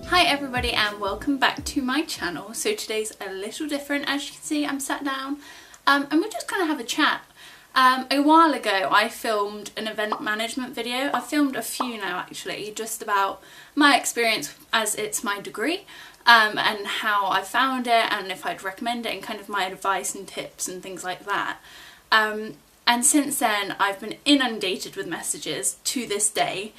Hi everybody and welcome back to my channel. So today's a little different. As you can see, I'm sat down and we're just going to have a chat. A while ago I filmed an event management video. I've filmed a few now actually, just about my experience as it's my degree and how I found it and if I'd recommend it and kind of my advice and tips and things like that. And since then I've been inundated with messages to this day.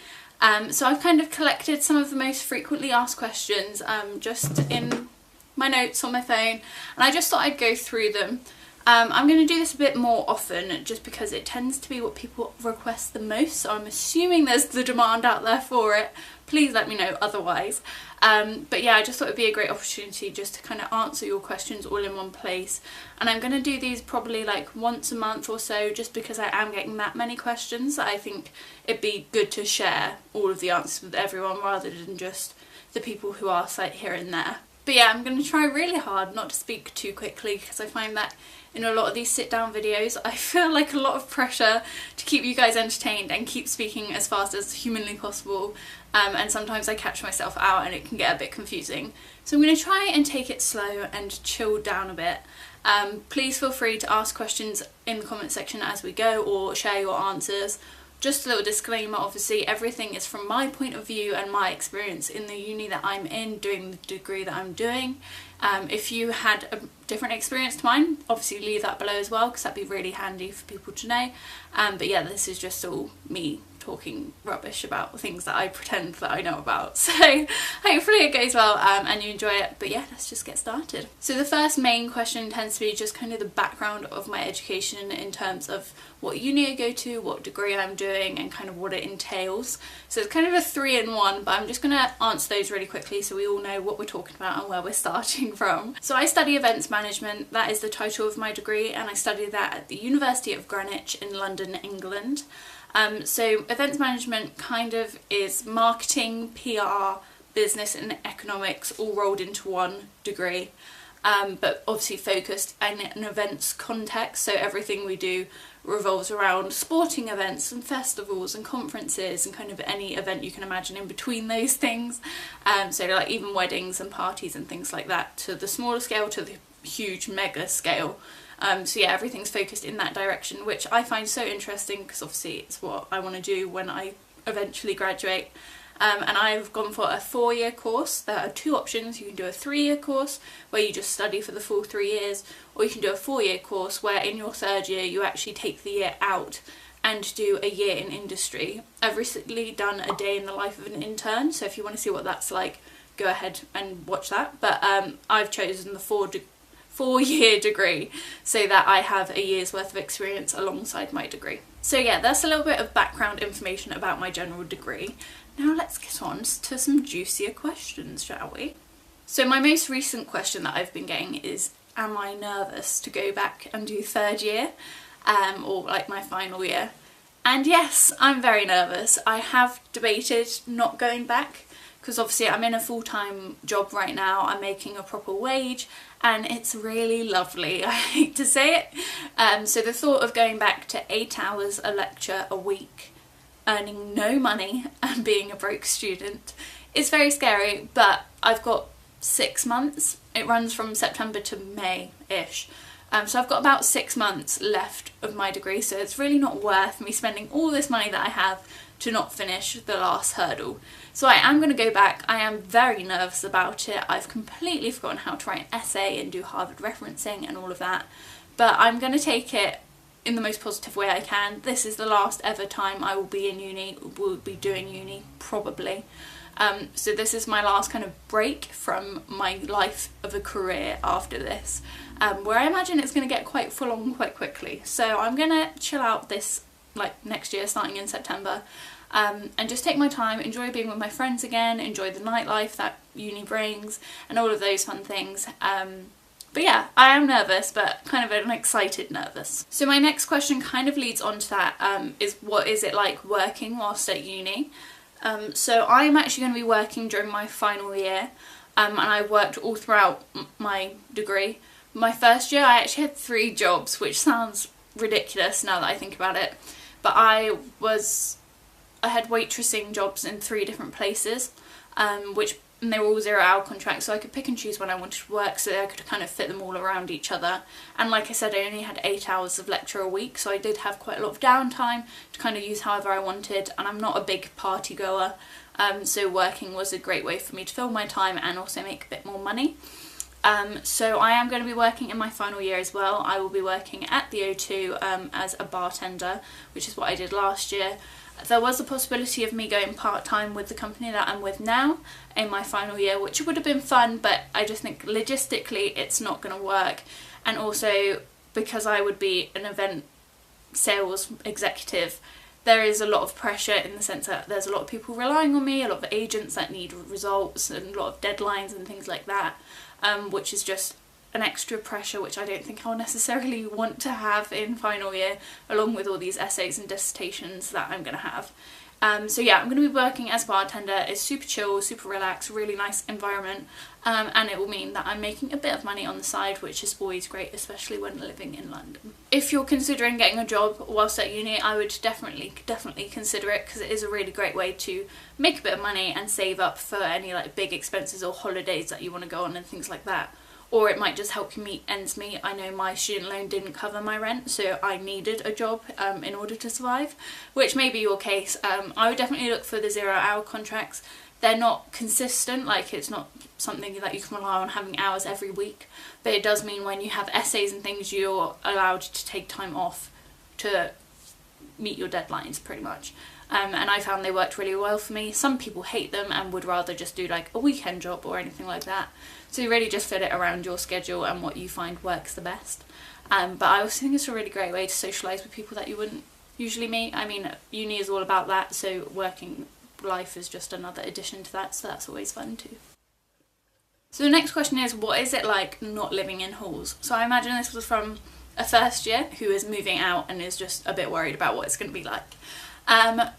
So I've kind of collected some of the most frequently asked questions just in my notes on my phone, and I just thought I'd go through them. I'm going to do this a bit more often just because it tends to be what people request the most, so I'm assuming there's the demand out there for it. Please let me know otherwise. But yeah, I just thought it'd be a great opportunity just to kind of answer your questions all in one place. And I'm going to do these probably like once a month or so, just because I am getting that many questions. I think it'd be good to share all of the answers with everyone rather than just the people who ask like here and there. But yeah, I'm going to try really hard not to speak too quickly because I find that in a lot of these sit down videos I feel like a lot of pressure to keep you guys entertained and keep speaking as fast as humanly possible, and sometimes I catch myself out and it can get a bit confusing. So I'm going to try and take it slow and chill down a bit. Please feel free to ask questions in the comment section as we go or share your answers. Just a little disclaimer, obviously everything is from my point of view and my experience in the uni that I'm in, doing the degree that I'm doing. If you had a different experience to mine, obviously leave that below as well because that'd be really handy for people to know. But yeah, this is just all me talking rubbish about things that I pretend that I know about. So hopefully it goes well and you enjoy it. But yeah, let's just get started. So the first main question tends to be just kind of the background of my education in terms of what uni I go to, what degree I'm doing, and kind of what it entails. So it's kind of a 3-in-1, but I'm just going to answer those really quickly so we all know what we're talking about and where we're starting from. So I study events management. That is the title of my degree, and I study that at the University of Greenwich in London, England. So events management kind of is marketing, PR, business and economics all rolled into one degree, but obviously focused in an events context. So everything we do revolves around sporting events and festivals and conferences and kind of any event you can imagine in between those things. So like even weddings and parties and things like that, to the smaller scale to the huge mega scale. So yeah, everything's focused in that direction, which I find so interesting because obviously it's what I want to do when I eventually graduate. And I've gone for a 4-year course. There are 2 options. You can do a 3-year course where you just study for the full 3 years, or you can do a 4-year course where in your 3rd year you actually take the year out and do a year in industry. I've recently done a day in the life of an intern, so if you want to see what that's like, go ahead and watch that. But I've chosen the 4-year degree so that I have a year's worth of experience alongside my degree. So yeah, that's a little bit of background information about my general degree. Now let's get on to some juicier questions, shall we? So my most recent question that I've been getting is, am I nervous to go back and do 3rd year or like my final year? And yes, I'm very nervous. I have debated not going back because obviously I'm in a full-time job right now. I'm making a proper wage and it's really lovely. I hate to say it. So the thought of going back to 8 hours a lecture a week, earning no money and being a broke student is very scary, but I've got 6 months. It runs from September to May-ish. So I've got about 6 months left of my degree, so it's really not worth me spending all this money that I have to not finish the last hurdle. So I am going to go back. I am very nervous about it. I've completely forgotten how to write an essay and do Harvard referencing and all of that, but I'm going to take it in the most positive way I can. This is the last ever time I will be in uni, will be doing uni probably. So this is my last kind of break from my life of a career after this, where I imagine it's going to get quite full on quite quickly. So I'm going to chill out this like next year starting in September and just take my time, enjoy being with my friends again, enjoy the nightlife that uni brings and all of those fun things. But yeah, I am nervous, but kind of an excited nervous. So my next question kind of leads on to that, is what is it like working whilst at uni? So I'm actually going to be working during my final year, and I worked all throughout my degree. My first year I actually had 3 jobs, which sounds ridiculous now that I think about it, but I had waitressing jobs in 3 different places, which and they were all 0-hour contracts, so I could pick and choose when I wanted to work, so I could kind of fit them all around each other. And like I said, I only had 8 hours of lecture a week, so I did have quite a lot of downtime to kind of use however I wanted, and I'm not a big party goer, so working was a great way for me to fill my time and also make a bit more money. So I am going to be working in my final year as well. I will be working at the O2 as a bartender, which is what I did last year. There was a possibility of me going part-time with the company that I'm with now in my final year, which would have been fun, but I just think logistically it's not going to work. And also because I would be an event sales executive, there is a lot of pressure in the sense that there's a lot of people relying on me, a lot of agents that need results and a lot of deadlines and things like that, which is just an extra pressure which I don't think I'll necessarily want to have in final year, along with all these essays and dissertations that I'm going to have. So yeah, I'm going to be working as a bartender. It's super chill, super relaxed, really nice environment, and it will mean that I'm making a bit of money on the side, which is always great, especially when living in London. If you're considering getting a job whilst at uni, I would definitely consider it, because it is a really great way to make a bit of money and save up for any like big expenses or holidays that you want to go on and things like that. Or it might just help you meet ends meet. I know my student loan didn't cover my rent, so I needed a job in order to survive, which may be your case. I would definitely look for the 0-hour contracts. They're not consistent, like it's not something that you can rely on having hours every week, but it does mean when you have essays and things, you're allowed to take time off to meet your deadlines pretty much. And I found they worked really well for me. Some people hate them and would rather just do like a weekend job or anything like that. So you really just fit it around your schedule and what you find works the best. But I also think it's a really great way to socialise with people that you wouldn't usually meet. I mean, uni is all about that, so working life is just another addition to that, so that's always fun too. So the next question is, what is it like not living in halls? So I imagine this was from a first year who is moving out and is just a bit worried about what it's going to be like.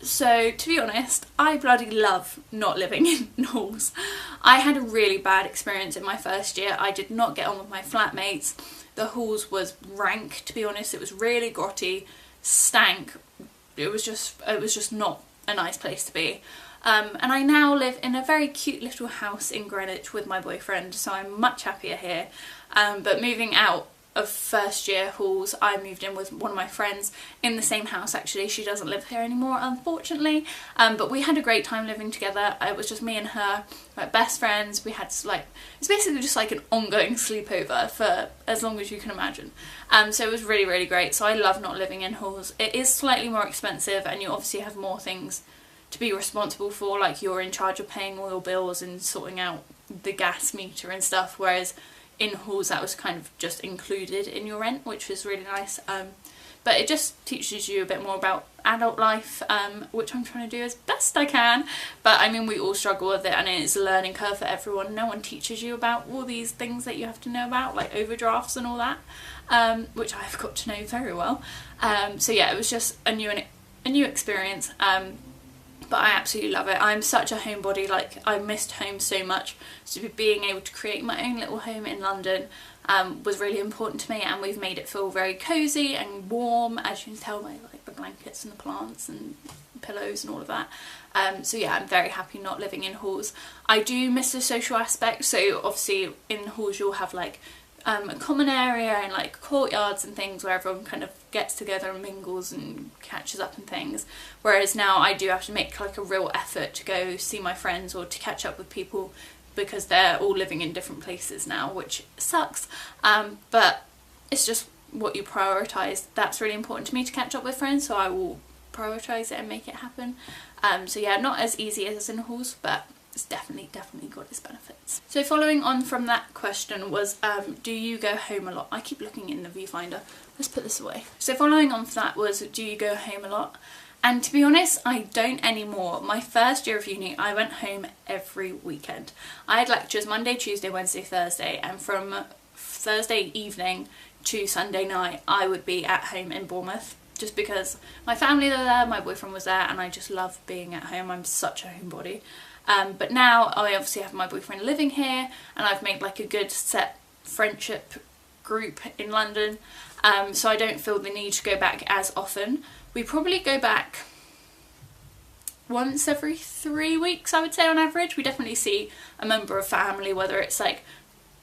So to be honest, I bloody love not living in halls. I had a really bad experience in my first year. I did not get on with my flatmates. The halls was rank, to be honest. It was really grotty, stank. It was just not a nice place to be. And I now live in a very cute little house in Greenwich with my boyfriend, so I'm much happier here. But moving out of first year halls, I moved in with one of my friends in the same house actually. She doesn't live here anymore, unfortunately, but we had a great time living together. It was just me and her, like best friends. We had like, it's basically just like an ongoing sleepover for as long as you can imagine. So it was really, really great. So I love not living in halls. It is slightly more expensive and you obviously have more things to be responsible for, like you're in charge of paying all your bills and sorting out the gas meter and stuff, whereas in halls that was kind of just included in your rent, which was really nice. But it just teaches you a bit more about adult life, which I'm trying to do as best I can. But I mean, we all struggle with it and it's a learning curve for everyone. No one teaches you about all these things that you have to know about, like overdrafts and all that, which I've got to know very well. So yeah, it was just a new experience. But I absolutely love it. I'm such a homebody, like I missed home so much, so being able to create my own little home in London was really important to me, and we've made it feel very cosy and warm, as you can tell by like the blankets and the plants and pillows and all of that. So yeah, I'm very happy not living in halls. I do miss the social aspect, so obviously in halls you'll have like a common area and like courtyards and things where everyone kind of gets together and mingles and catches up and things, whereas now I do have to make like a real effort to go see my friends or to catch up with people because they're all living in different places now, which sucks, but it's just what you prioritise. That's really important to me to catch up with friends, so I will prioritise it and make it happen. So yeah, not as easy as in halls, but it's definitely got its benefits. So following on from that question was, do you go home a lot? I keep looking in the viewfinder. Let's put this away. So following on from that was, do you go home a lot? And to be honest, I don't anymore. My first year of uni, I went home every weekend. I had lectures Monday, Tuesday, Wednesday, Thursday, and from Thursday evening to Sunday night, I would be at home in Bournemouth, just because my family were there, my boyfriend was there, and I just love being at home. I'm such a homebody. But now I obviously have my boyfriend living here, and I've made like a good set friendship group in London, so I don't feel the need to go back as often. We probably go back once every 3 weeks, I would say, on average. We definitely see a member of family, whether it's like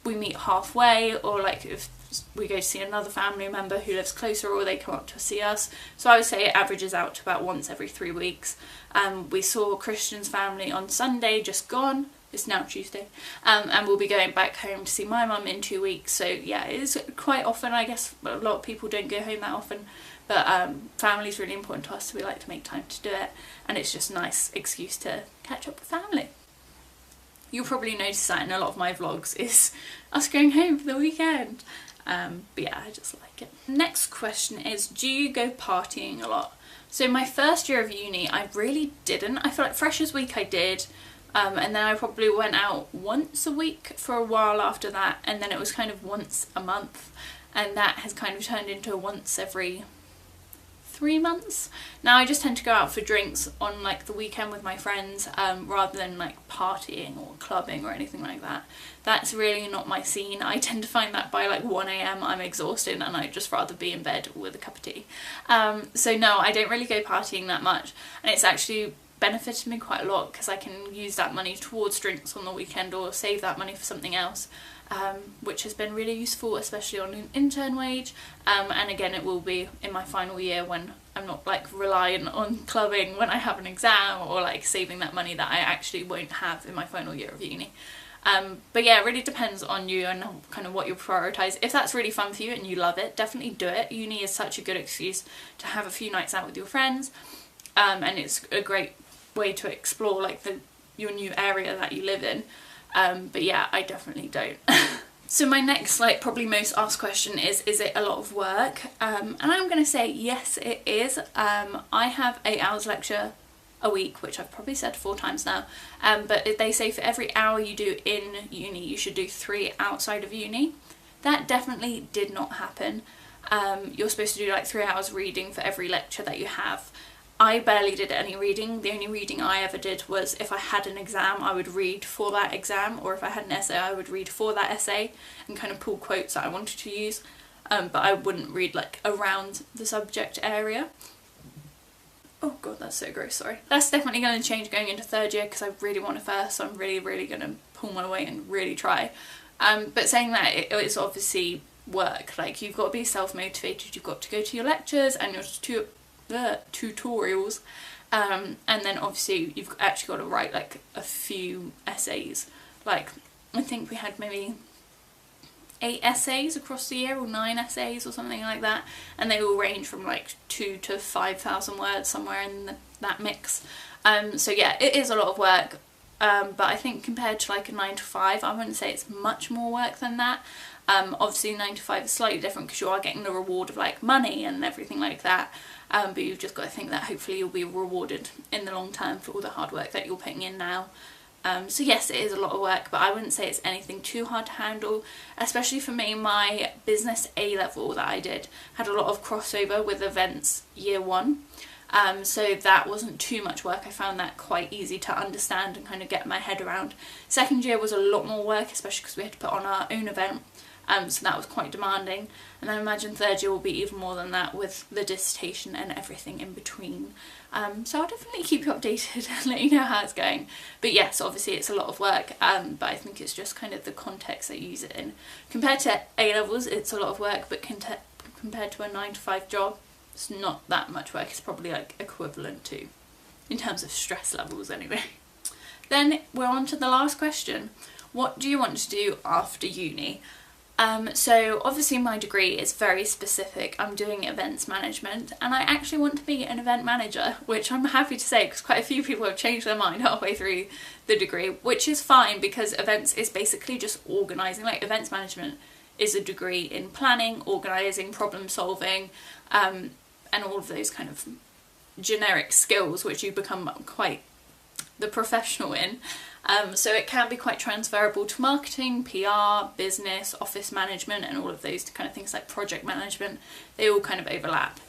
we meet halfway, or like if we go to see another family member who lives closer, or they come up to see us. So I would say it averages out to about once every 3 weeks. We saw Christian's family on Sunday, just gone. It's now Tuesday, and we'll be going back home to see my mum in 2 weeks. So yeah, it is quite often. I guess a lot of people don't go home that often, but family is really important to us, so we like to make time to do it, and it's just a nice excuse to catch up with family. You'll probably notice that in a lot of my vlogs is us going home for the weekend. But yeah, I just like it. Next question is, do you go partying a lot? So my first year of uni, I really didn't. I feel like Freshers Week I did. And then I probably went out once a week for a while after that, and then it was kind of once a month, and that has kind of turned into once every 3 months. Now I just tend to go out for drinks on like the weekend with my friends, rather than like partying or clubbing or anything like that. That's really not my scene. I tend to find that by like 1 AM I'm exhausted and I'd just rather be in bed with a cup of tea. So no, I don't really go partying that much, and it's actually benefited me quite a lot because I can use that money towards drinks on the weekend or save that money for something else, which has been really useful, especially on an intern wage, and again it will be in my final year when I'm not like reliant on clubbing when I have an exam, or like saving that money that I actually won't have in my final year of uni. But yeah, it really depends on you and kind of what you prioritise. If that's really fun for you and you love it, definitely do it. Uni is such a good excuse to have a few nights out with your friends, and it's a great way to explore like your new area that you live in. But yeah, I definitely don't. So my next, like, probably most asked question is it a lot of work? And I'm gonna say yes, it is. I have 8 hours lecture a week, which I've probably said 4 times now, but they say for every hour you do in uni you should do 3 outside of uni. That definitely did not happen. You're supposed to do like 3 hours reading for every lecture that you have. I barely did any reading. The only reading I ever did was if I had an exam I would read for that exam, or if I had an essay I would read for that essay and kind of pull quotes that I wanted to use, but I wouldn't read like around the subject area. Oh god, that's so gross, sorry. That's definitely going to change going into 3rd year because I really want to first, so I'm really going to pull my weight and really try. But saying that, it's obviously work. Like, you've got to be self-motivated, you've got to go to your lectures and your tutorials, and then obviously you've actually got to write like a few essays. Like, I think we had maybe 8 essays across the year, or 9 essays or something like that, and they all range from like 2,000 to 5,000 words, somewhere in that mix. So yeah, it is a lot of work, but I think compared to like a 9 to 5, I wouldn't say it's much more work than that. Obviously 9 to 5 is slightly different because you are getting the reward of like money and everything like that, but you've just got to think that hopefully you'll be rewarded in the long term for all the hard work that you're putting in now. So yes, it is a lot of work, but I wouldn't say it's anything too hard to handle. Especially for me, my business A level that I did had a lot of crossover with events year 1. So that wasn't too much work. I found that quite easy to understand and kind of get my head around. 2nd year was a lot more work, especially because we had to put on our own event. So that was quite demanding, and I imagine 3rd year will be even more than that with the dissertation and everything in between. So I'll definitely keep you updated and let you know how it's going. But yes, obviously it's a lot of work, but I think it's just kind of the context that you use it in. Compared to A levels, it's a lot of work, but compared to a 9 to 5 job, it's not that much work. It's probably like equivalent to, in terms of stress levels anyway. Then we're on to the last question. What do you want to do after uni? So obviously my degree is very specific. I'm doing events management, and I actually want to be an event manager, which I'm happy to say because quite a few people have changed their mind halfway through the degree, which is fine because events is basically just organising. Like, events management is a degree in planning, organising, problem solving, and all of those kind of generic skills which you become quite the professional in. So it can be quite transferable to marketing, PR, business, office management, and all of those kind of things, like project management. They all kind of overlap.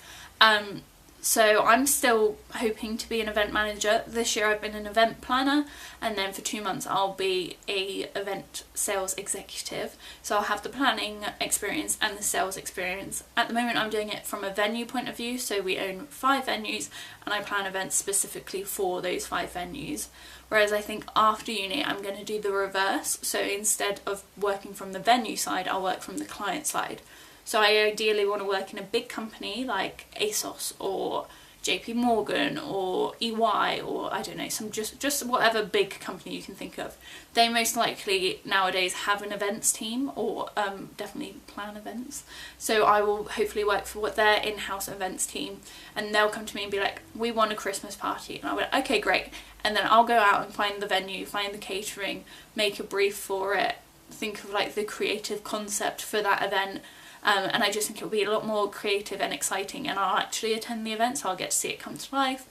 So I'm still hoping to be an event manager. This year I've been an event planner, and then for 2 months I'll be a event sales executive. So I'll have the planning experience and the sales experience. At the moment I'm doing it from a venue point of view, so we own 5 venues and I plan events specifically for those 5 venues. Whereas I think after uni I'm going to do the reverse, so instead of working from the venue side, I'll work from the client side. So I ideally want to work in a big company like ASOS or JP Morgan or EY, or I don't know, some just whatever big company you can think of. They most likely nowadays have an events team, or definitely plan events. So I will hopefully work for their in-house events team, and they'll come to me and be like, we want a Christmas party, and I'll be like, okay, great. And then I'll go out and find the venue, find the catering, make a brief for it, think of like the creative concept for that event. And I just think it'll be a lot more creative and exciting, and I'll actually attend the event, so I'll get to see it come to life.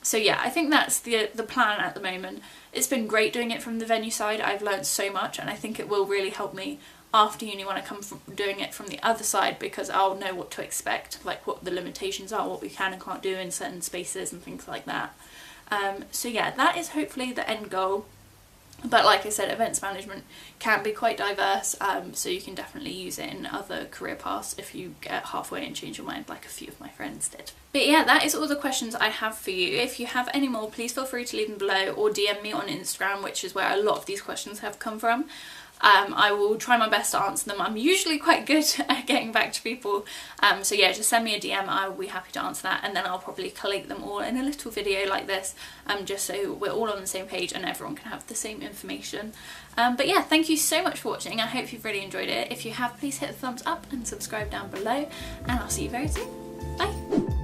So yeah, I think that's the plan at the moment. It's been great doing it from the venue side. I've learned so much, and I think it will really help me after uni when I come from doing it from the other side, because I'll know what to expect, like what the limitations are, what we can and can't do in certain spaces and things like that. So yeah, that is hopefully the end goal. But like I said, events management can be quite diverse, so you can definitely use it in other career paths if you get halfway and change your mind, like a few of my friends did. But yeah, that is all the questions I have for you. If you have any more, please feel free to leave them below, or DM me on Instagram, which is where a lot of these questions have come from. I will try my best to answer them. I'm usually quite good at getting back to people, so yeah, just send me a DM, I will be happy to answer that, and then I'll probably collate them all in a little video like this, just so we're all on the same page and everyone can have the same information. But yeah, thank you so much for watching. I hope you've really enjoyed it. If you have, please hit the thumbs up and subscribe down below, and I'll see you very soon. Bye!